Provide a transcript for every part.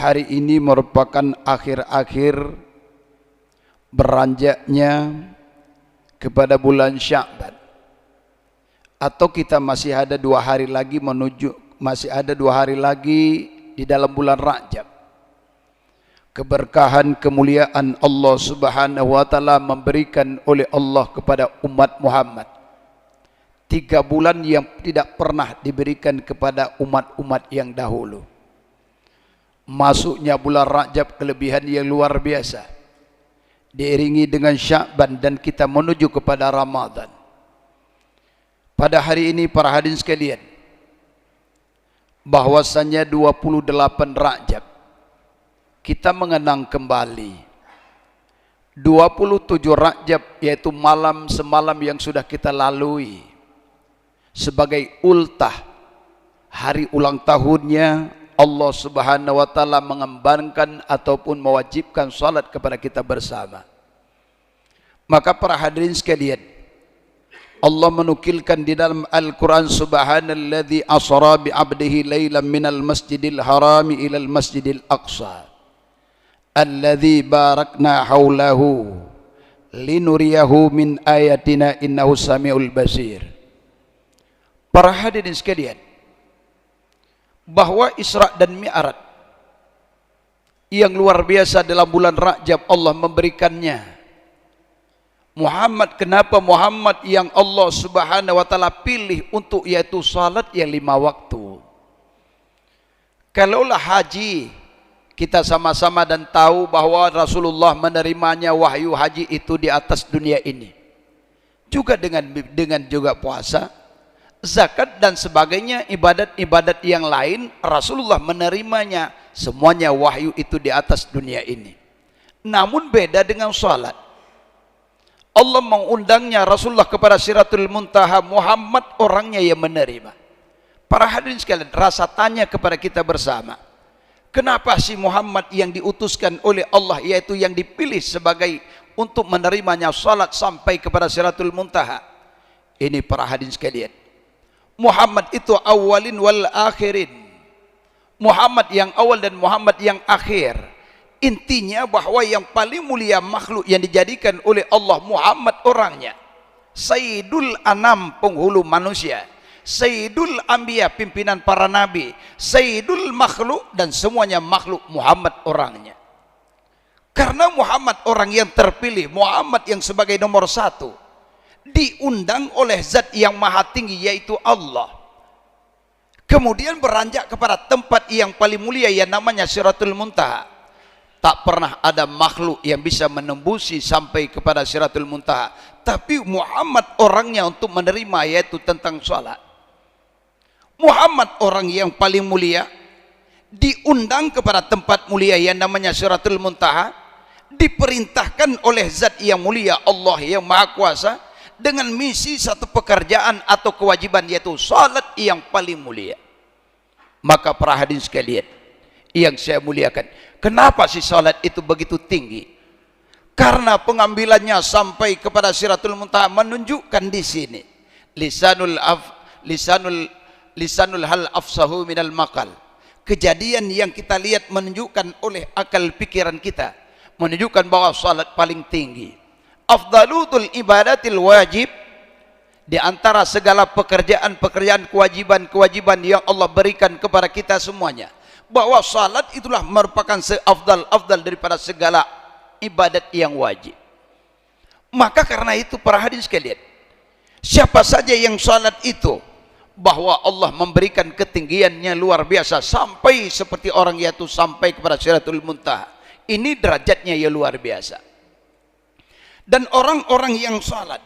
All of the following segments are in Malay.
hari ini merupakan akhir-akhir beranjaknya kepada bulan Sya'ban, atau kita masih ada 2 hari lagi di dalam bulan Rajab. Keberkahan kemuliaan Allah Subhanahu wa taala memberikan oleh Allah kepada umat Muhammad 3 bulan yang tidak pernah diberikan kepada umat-umat yang dahulu. Masuknya bulan Rajab kelebihan yang luar biasa, diiringi dengan Sya'ban, dan kita menuju kepada Ramadan. Pada hari ini para hadirin sekalian, bahwasannya 28 Rajab kita mengenang kembali 27 Rajab, yaitu malam semalam yang sudah kita lalui, sebagai ultah hari ulang tahunnya Allah Subhanahu wa taala mengembangkan ataupun mewajibkan salat kepada kita bersama. Maka para hadirin sekalian, Allah menukilkan di dalam Al-Quran, Subhanalladzi asra bi 'abdihi lailan minal masjidil harami ilal masjidil aqsa alladzi barakna haulahu linuriyahu min ayatina innahu samiul basir. Para hadirin sekalian, bahwa Isra dan Mi'raj yang luar biasa dalam bulan Rajab Allah memberikannya. Muhammad, kenapa Muhammad yang Allah Subhanahu wa taala pilih untuk yaitu salat yang 5 waktu? Kalaulah haji, kita sama-sama dan tahu bahwa Rasulullah menerimanya wahyu haji itu di atas dunia ini, juga dengan juga puasa, zakat dan sebagainya, ibadat-ibadat yang lain Rasulullah menerimanya semuanya wahyu itu di atas dunia ini. Namun beda dengan salat. Allah mengundangnya Rasulullah kepada Siratul Muntaha, Muhammad orangnya yang menerima. Para hadirin sekalian, rasa tanya kepada kita bersama, kenapa si Muhammad yang diutuskan oleh Allah, yaitu yang dipilih sebagai untuk menerimanya salat sampai kepada Siratul Muntaha ini? Para hadirin sekalian, Muhammad itu awalin wal akhirin, Muhammad yang awal dan Muhammad yang akhir. Intinya bahwa yang paling mulia makhluk yang dijadikan oleh Allah Muhammad orangnya. Sayyidul Anam, penghulu manusia, Sayyidul Anbiya, pimpinan para nabi, Sayyidul makhluk, dan semuanya makhluk Muhammad orangnya. Karena Muhammad orang yang terpilih, Muhammad yang sebagai nomor 1, diundang oleh zat yang maha tinggi yaitu Allah, kemudian beranjak kepada tempat yang paling mulia yang namanya Siratul Muntaha. Tak pernah ada makhluk yang bisa menembusi sampai kepada Siratul Muntaha, tapi Muhammad orangnya untuk menerima, yaitu tentang salat. Muhammad orang yang paling mulia diundang kepada tempat mulia yang namanya Siratul Muntaha, diperintahkan oleh zat yang mulia Allah yang maha kuasa dengan misi satu pekerjaan atau kewajiban, yaitu salat yang paling mulia. Maka para hadirin sekalian yang saya muliakan, kenapa sih salat itu begitu tinggi? Karena pengambilannya sampai kepada Siratul Muntaha menunjukkan di sini lisanul hal afsahu minal maqal. Kejadian yang kita lihat menunjukkan oleh akal pikiran kita, menunjukkan bahwa salat paling tinggi. Afdalutul ibadatil wajib, di antara segala pekerjaan-pekerjaan, kewajiban-kewajiban yang Allah berikan kepada kita semuanya, bahwa salat itulah merupakan seafdal daripada segala ibadat yang wajib. Maka karena itu para hadirin sekalian, siapa saja yang salat itu, bahwa Allah memberikan ketinggiannya luar biasa, sampai seperti orang yaitu sampai kepada Siratul Muntaha. Ini derajatnya yang luar biasa. Dan orang-orang yang salat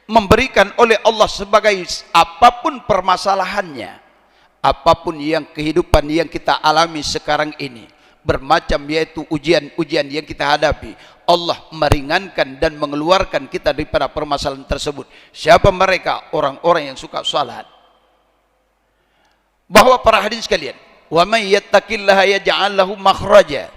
memberikan oleh Allah sebagai apapun permasalahannya, apapun yang kehidupan yang kita alami sekarang ini, bermacam yaitu ujian-ujian yang kita hadapi, Allah meringankan dan mengeluarkan kita daripada permasalahan tersebut. Siapa mereka? Orang-orang yang suka salat. Bahwa para hadirin sekalian, wa may yattaqillaha yaj'al lahu makhraja,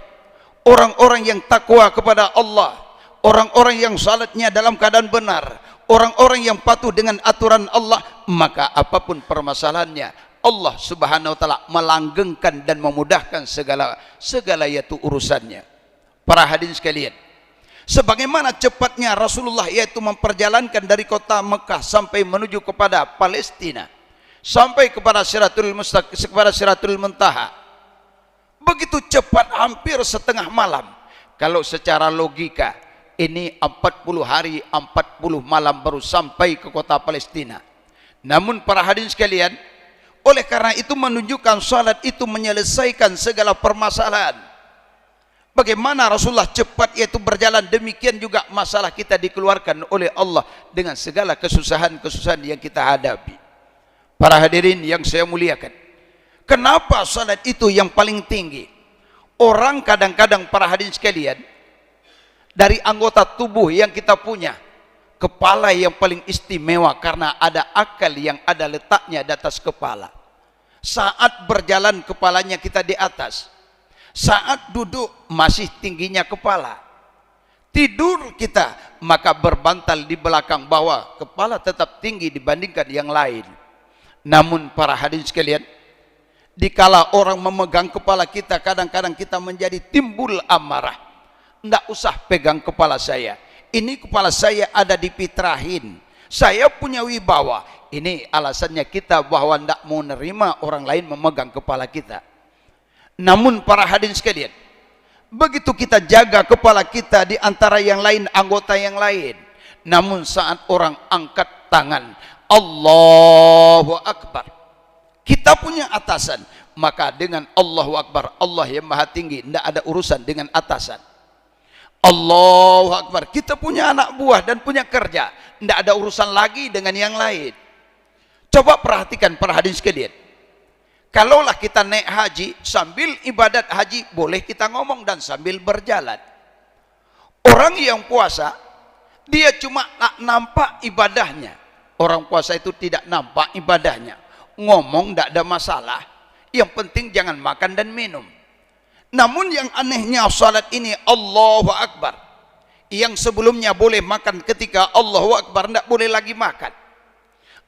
orang-orang yang takwa kepada Allah, orang-orang yang salatnya dalam keadaan benar, orang-orang yang patuh dengan aturan Allah, maka apapun permasalahannya, Allah Subhanahu wa taala melanggengkan dan memudahkan segala yaitu urusannya. Para hadirin sekalian, sebagaimana cepatnya Rasulullah yaitu memperjalankan dari kota Mekah sampai menuju kepada Palestina, sampai kepada Siratul Muntaha, begitu cepat, hampir setengah malam. Kalau secara logika ini 40 hari 40 malam baru sampai ke kota Palestina. Namun para hadirin sekalian, oleh karena itu menunjukkan salat itu menyelesaikan segala permasalahan. Bagaimana Rasulullah cepat yaitu berjalan, demikian juga masalah kita dikeluarkan oleh Allah dengan segala kesusahan-kesusahan yang kita hadapi. Para hadirin yang saya muliakan, kenapa salat itu yang paling tinggi? Orang kadang-kadang para hadirin sekalian, dari anggota tubuh yang kita punya, kepala yang paling istimewa karena ada akal yang ada letaknya di atas kepala. Saat berjalan kepalanya kita di atas, saat duduk masih tingginya kepala. Tidur kita maka berbantal di belakang bawah, kepala tetap tinggi dibandingkan yang lain. Namun para hadirin sekalian, dikala orang memegang kepala kita, kadang-kadang kita menjadi timbul amarah. Tidak usah pegang kepala saya, ini kepala saya ada dipitrahin, saya punya wibawa. Ini alasannya kita bahwa tidak mau nerima orang lain memegang kepala kita. Namun para hadirin sekalian, begitu kita jaga kepala kita di antara yang lain, anggota yang lain, namun saat orang angkat tangan Allahu Akbar, kita punya atasan, maka dengan Allahu Akbar, Allah yang maha tinggi, tidak ada urusan dengan atasan. Allahu Akbar, kita punya anak buah dan punya kerja, tidak ada urusan lagi dengan yang lain. Coba perhatikan para hadirin sekalian, kalaulah kita naik haji, sambil ibadat haji boleh kita ngomong dan sambil berjalan. Orang yang puasa, dia cuma nampak ibadahnya. Orang puasa itu tidak nampak ibadahnya, ngomong tidak ada masalah, yang penting jangan makan dan minum. Namun yang anehnya salat ini Allahu Akbar, yang sebelumnya boleh makan, ketika Allahu Akbar tidak boleh lagi makan.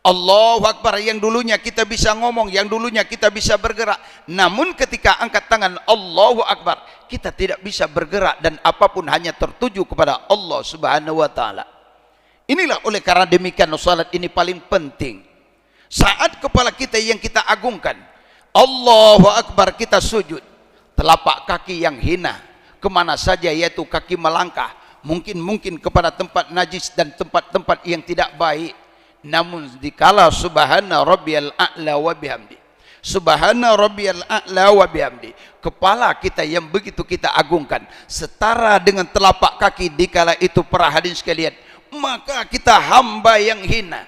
Allahu Akbar, yang dulunya kita bisa ngomong, yang dulunya kita bisa bergerak, namun ketika angkat tangan Allahu Akbar, kita tidak bisa bergerak dan apapun hanya tertuju kepada Allah Subhanahu wa taala. Inilah oleh karena demikian salat ini paling penting. Saat kepala kita yang kita agungkan, Allahu Akbar, kita sujud, telapak kaki yang hina kemana saja yaitu kaki melangkah, mungkin kepada tempat najis dan tempat-tempat yang tidak baik. Namun dikala subhana rabbiyal a'la wa bihamdi, subhana rabbiyal a'la wa bihamdi, kepala kita yang begitu kita agungkan setara dengan telapak kaki dikala itu para hadirin sekalian, maka kita hamba yang hina,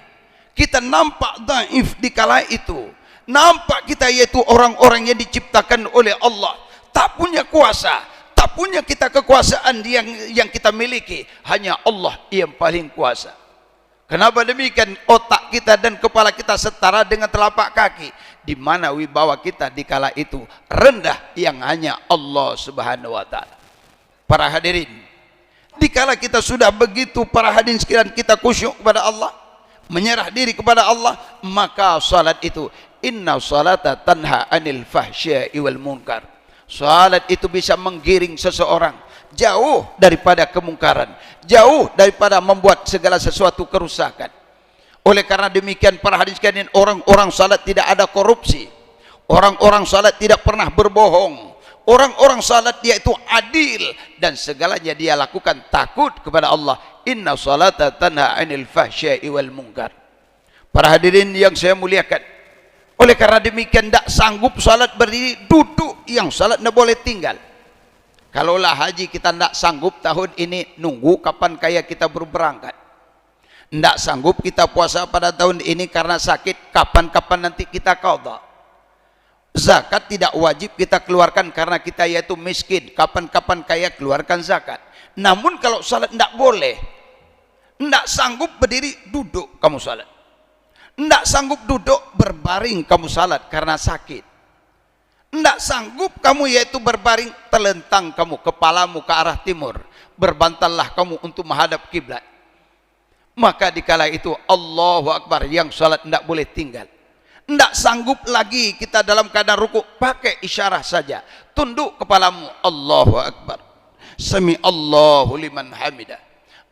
kita nampak dhaif dikala itu, nampak kita yaitu orang-orang yang diciptakan oleh Allah, tak punya kuasa, tak punya kita kekuasaan yang kita miliki, hanya Allah yang paling kuasa. Kenapa demikian? Otak kita dan kepala kita setara dengan telapak kaki, di mana wibawa kita dikala itu rendah yang hanya Allah Subhanahu wa taala. Para hadirin, dikala kita sudah begitu para hadirin sekalian, kita khusyuk kepada Allah, menyerah diri kepada Allah, maka salat itu, inna salata tanha anil fahsya'i wal munkar, salat itu bisa menggiring seseorang jauh daripada kemungkaran, jauh daripada membuat segala sesuatu kerusakan. Oleh karena demikian para hadirin sekalian, orang-orang salat tidak ada korupsi, orang-orang salat tidak pernah berbohong, orang-orang salat dia itu adil dan segalanya dia lakukan takut kepada Allah. Inna salata tanha 'anil fahsya'i wal munkar. Para hadirin yang saya muliakan, oleh karena demikian tidak sanggup salat berdiri, duduk yang salat tidak boleh tinggal. Kalaulah haji kita tidak sanggup tahun ini, nunggu kapan kaya kita berberangkat. Tidak sanggup kita puasa pada tahun ini karena sakit, kapan-kapan nanti kita qadha. Zakat tidak wajib kita keluarkan karena kita yaitu miskin, kapan-kapan kaya keluarkan zakat. Namun kalau salat tidak boleh, tidak sanggup berdiri, duduk kamu salat. Tidak sanggup duduk, berbaring kamu salat karena sakit. Tidak sanggup kamu yaitu berbaring, telentang kamu kepalamu ke arah timur, berbantallah kamu untuk menghadap kiblat. Maka dikala itu Allahu Akbar, yang salat tidak boleh tinggal, Tidak sanggup lagi kita dalam keadaan ruku, pakai isyarah saja. Tunduk kepalamu, Allahu Akbar. Sami Allahu liman hamidah.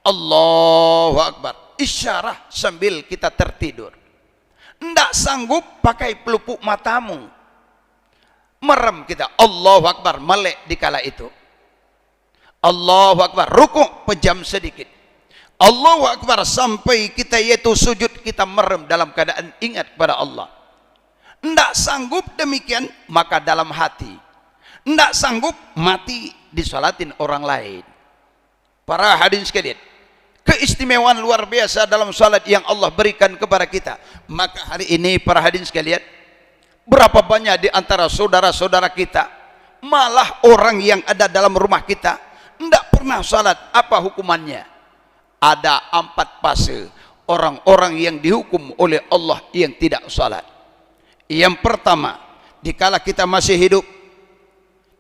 Allahu Akbar. Isyarah sambil kita tertidur. Tidak sanggup, pakai pelupuk matamu. Merem kita, Allahu Akbar, melek di kala itu. Allahu Akbar, ruku pejam sedikit. Allahu Akbar sampai kita yaitu sujud, kita merem dalam keadaan ingat kepada Allah. Tidak sanggup demikian, maka dalam hati. Tidak sanggup, mati disolatin orang lain. Para hadirin sekalian, keistimewaan luar biasa dalam salat yang Allah berikan kepada kita. Maka hari ini para hadirin sekalian, berapa banyak di antara saudara-saudara kita, malah orang yang ada dalam rumah kita tidak pernah salat. Apa hukumannya? Ada 4 fase orang-orang yang dihukum oleh Allah yang tidak salat. Yang pertama, dikala kita masih hidup,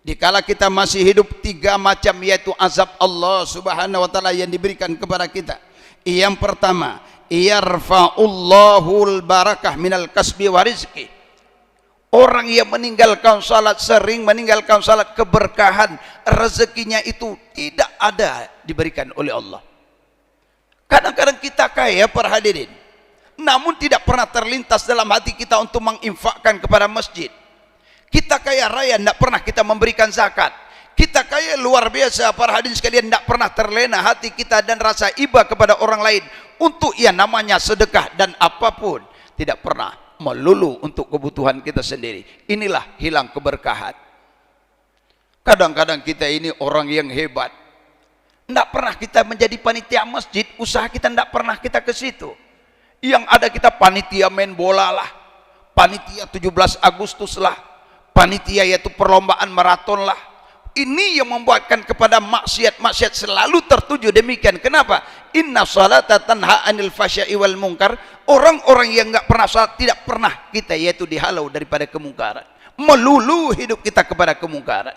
3 macam yaitu azab Allah Subhanahu wa taala yang diberikan kepada kita. Yang pertama, yarfa'ullahul barakah minal kasbi wa rizqi. Orang yang meninggalkan salat, sering meninggalkan salat, keberkahan rezekinya itu tidak ada diberikan oleh Allah. Kadang-kadang kita kaya para hadirin, namun tidak pernah terlintas dalam hati kita untuk menginfakkan kepada masjid. Kita kaya raya, tidak pernah kita memberikan zakat. Kita kaya luar biasa para hadirin sekalian, tidak pernah terlena hati kita dan rasa iba kepada orang lain untuk yang namanya sedekah dan apapun. Tidak pernah melulu untuk kebutuhan kita sendiri. Inilah hilang keberkahan. Kadang-kadang kita ini orang yang hebat, tidak pernah kita menjadi panitia masjid, usaha kita tidak pernah kita ke situ. Yang ada kita panitia main bola lah, panitia 17 Agustus lah, panitia yaitu perlombaan maraton lah. Ini yang membuatkan kepada maksiat selalu tertuju demikian. Kenapa? Inna salata tanha anil fahsya'i wal munkar. Orang-orang yang enggak pernah salat, tidak pernah kita yaitu dihalau daripada kemungkaran. Melulu hidup kita kepada kemungkaran.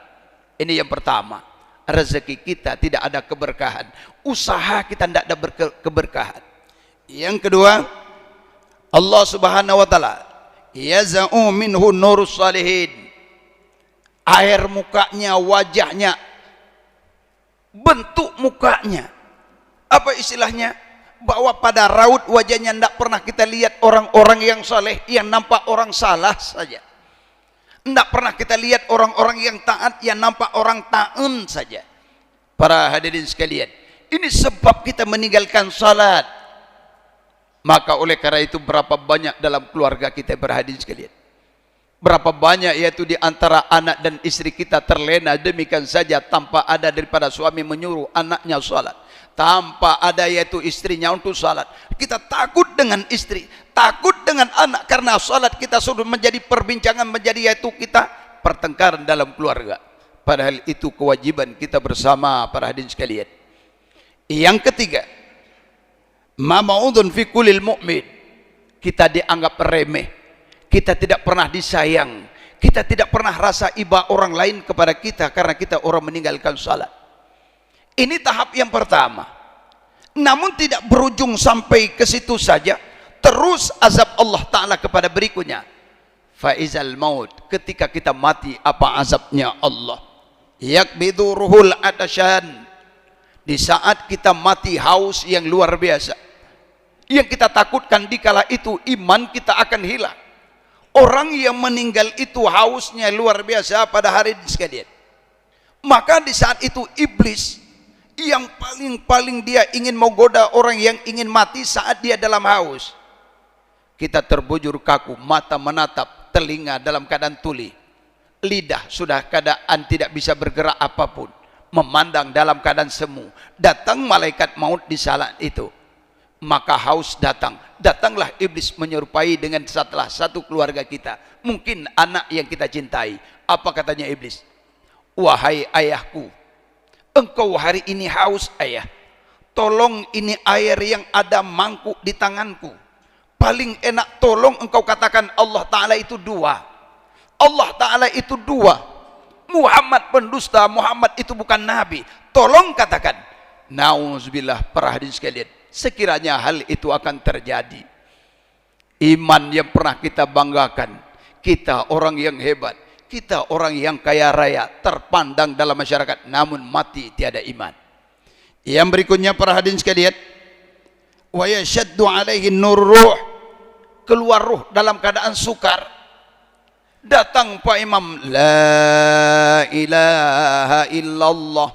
Ini yang pertama. Rezeki kita tidak ada keberkahan, usaha kita tidak ada keberkahan. Yang kedua, Allah Subhanahu wa taala yaz'u minhu nurus salihin. Air mukanya, wajahnya, bentuk mukanya, apa istilahnya, bahwa pada raut wajahnya tidak pernah kita lihat orang-orang yang saleh, yang nampak orang salah saja. Tidak pernah kita lihat orang-orang yang taat, yang nampak orang ta'un saja. Para hadirin sekalian, ini sebab kita meninggalkan salat. Maka oleh karena itu, berapa banyak dalam keluarga kita berhadirin sekalian, berapa banyak yaitu di antara anak dan istri kita terlena demikian saja tanpa ada daripada suami menyuruh anaknya salat, tanpa ada yaitu istrinya untuk salat. Kita takut dengan istri, takut dengan anak, karena salat kita sudah menjadi perbincangan, menjadi yaitu kita pertengkaran dalam keluarga. Padahal itu kewajiban kita bersama para hadirin sekalian. Yang ketiga, ma ma'udun fi kulil mu'min. Kita dianggap remeh, kita tidak pernah disayang, kita tidak pernah rasa iba orang lain kepada kita karena kita orang meninggalkan salat. Ini tahap yang pertama. Namun tidak berujung sampai ke situ saja. Terus azab Allah Ta'ala kepada berikutnya. Faizal maut, ketika kita mati, apa azabnya Allah? Yakbidu ruhul atashan. Di saat kita mati haus yang luar biasa, yang kita takutkan dikala itu iman kita akan hilang. Orang yang meninggal itu hausnya luar biasa pada hari ini sekalian. Maka di saat itu iblis yang paling dia ingin menggoda orang yang ingin mati saat dia dalam haus. Kita terbujur kaku, mata menatap, telinga dalam keadaan tuli, lidah sudah keadaan tidak bisa bergerak apapun, memandang dalam keadaan semu. Datang malaikat maut di saat itu, maka haus datanglah iblis menyerupai dengan salah satu keluarga kita, mungkin anak yang kita cintai. Apa katanya iblis? Wahai ayahku, engkau hari ini haus ayah, tolong ini air yang ada mangkuk di tanganku. Paling enak tolong engkau katakan Allah Ta'ala itu dua, Allah Ta'ala itu dua, Muhammad pendusta, Muhammad itu bukan nabi. Tolong katakan. Nauzubillah para hadirin sekalian, sekiranya hal itu akan terjadi, Iman yang pernah kita banggakan, kita orang yang hebat, kita orang yang kaya raya, terpandang dalam masyarakat, namun mati tiada iman. Yang berikutnya para hadirin sekalian, wa yashaddu alaihi nur ruh, keluar ruh dalam keadaan sukar. Datang Pak Imam, la ilaha illallah,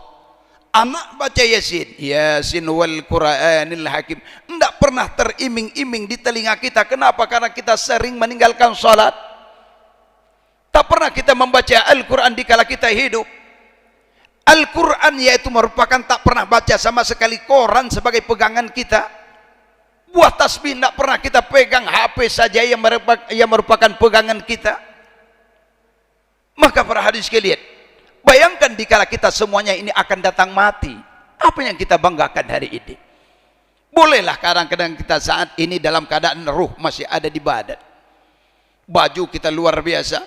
anak baca Yasin, Yasin wal Qur'anil Hakim, tidak pernah teriming-iming di telinga kita. Kenapa? Karena kita sering meninggalkan salat. Tak pernah kita membaca Al-Quran dikala kita hidup. Al-Quran yaitu merupakan tak pernah baca sama sekali koran sebagai pegangan kita. Buah tasbih tidak pernah kita pegang, HP saja yang merupakan pegangan kita. Maka para hadirin sekalian, bayangkan dikala kita semuanya ini akan datang mati, apa yang kita banggakan hari ini? Bolehlah kadang-kadang kita saat ini dalam keadaan ruh masih ada di badan, baju kita luar biasa,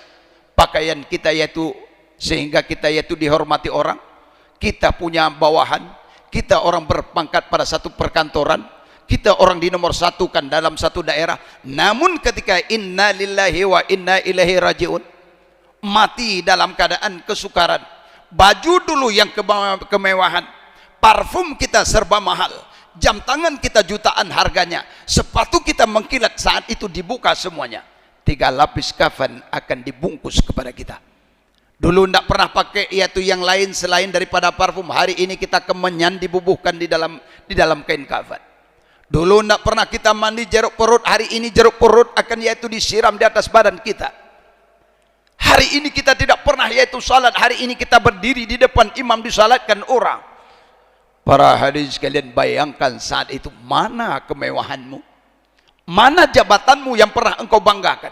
pakaian kita yaitu sehingga kita yaitu dihormati orang, kita punya bawahan, kita orang berpangkat pada satu perkantoran, kita orang di nomor satukan dalam satu daerah. Namun ketika inna lillahi wa inna ilaihi rajiun, mati dalam keadaan kesukaran. Baju dulu yang kemewahan, parfum kita serba mahal, jam tangan kita jutaan harganya, sepatu kita mengkilat saat itu dibuka semuanya. 3 lapis kafan akan dibungkus kepada kita. Dulu tidak pernah pakai yaitu yang lain selain daripada parfum. Hari ini kita kemenyan dibubuhkan di dalam kain kafan. Dulu tidak pernah kita mandi jeruk perut. Hari ini jeruk perut akan yaitu disiram di atas badan kita. Hari ini kita tidak pernah yaitu salat. Hari ini kita berdiri di depan imam disalatkan orang. Para hadirin sekalian, bayangkan saat itu mana kemewahanmu, mana jabatanmu yang pernah engkau banggakan,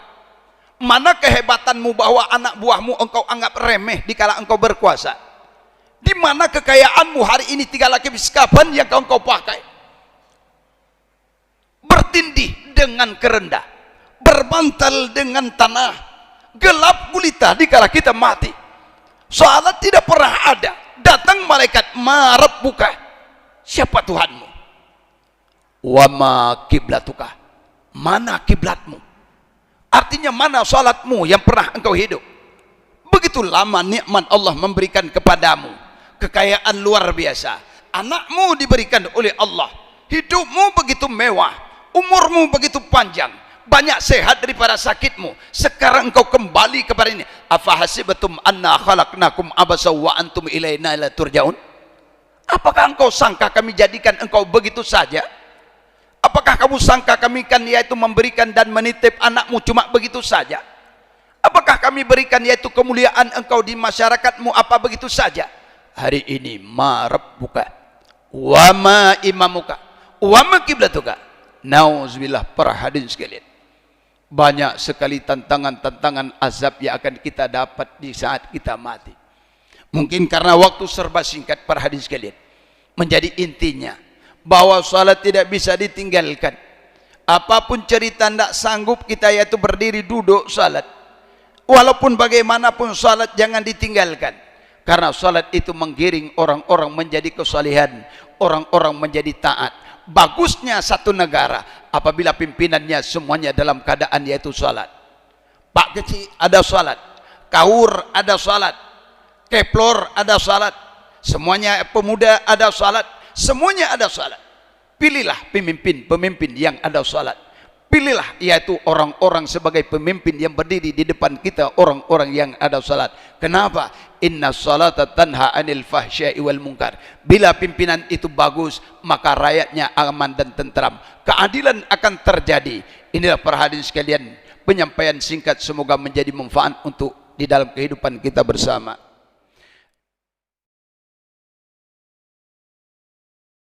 mana kehebatanmu bahwa anak buahmu engkau anggap remeh dikala engkau berkuasa. Di mana kekayaanmu hari ini 3 lapis kafan yang engkau pakai, bertindih dengan kerendah, berbantal dengan tanah, gelap gulita dikala kita mati. Salat tidak pernah ada. Datang malaikat, ma rabbuka, siapa Tuhanmu? Wa ma kiblatuka, mana kiblatmu? Artinya mana salatmu yang pernah engkau hidup? Begitu lama nikmat Allah memberikan kepadamu, kekayaan luar biasa, anakmu diberikan oleh Allah, hidupmu begitu mewah, umurmu begitu panjang, banyak sehat daripada sakitmu. Sekarang engkau kembali kepada ini. Afahasibatum anna khalaqnakum abasa wa antum ilaina la turjaun. Apakah engkau sangka kami jadikan engkau begitu saja? Apakah kamu sangka kami kan yaitu memberikan dan menitip anakmu cuma begitu saja? Apakah kami berikan yaitu kemuliaan engkau di masyarakatmu apa begitu saja? Hari ini ma rabbuka wa ma imamuka wa ma kiblatuka. Nauzubillah. Para hadirin sekalian, banyak sekali tantangan-tantangan azab yang akan kita dapat di saat kita mati. Mungkin karena waktu serba singkat para hadirin sekalian, menjadi intinya bahwa salat tidak bisa ditinggalkan. Apapun cerita tidak sanggup kita yaitu berdiri duduk salat. Walaupun bagaimanapun salat jangan ditinggalkan. Karena salat itu menggiring orang-orang menjadi kesalehan, orang-orang menjadi taat. Bagusnya satu negara apabila pimpinannya semuanya dalam keadaan yaitu salat. Pak kecil ada salat, kaur ada salat, keplor ada salat, semuanya pemuda ada salat, semuanya ada salat. Pilihlah pemimpin yang ada salat. Pilihlah yaitu orang-orang sebagai pemimpin yang berdiri di depan kita, orang-orang yang ada salat. Kenapa? Inna salata tanha anil fahsya'i wal munkar. Bila pimpinan itu bagus, maka rakyatnya aman dan tentram. Keadilan akan terjadi. Inilah para hadirin sekalian, penyampaian singkat semoga menjadi manfaat untuk di dalam kehidupan kita bersama.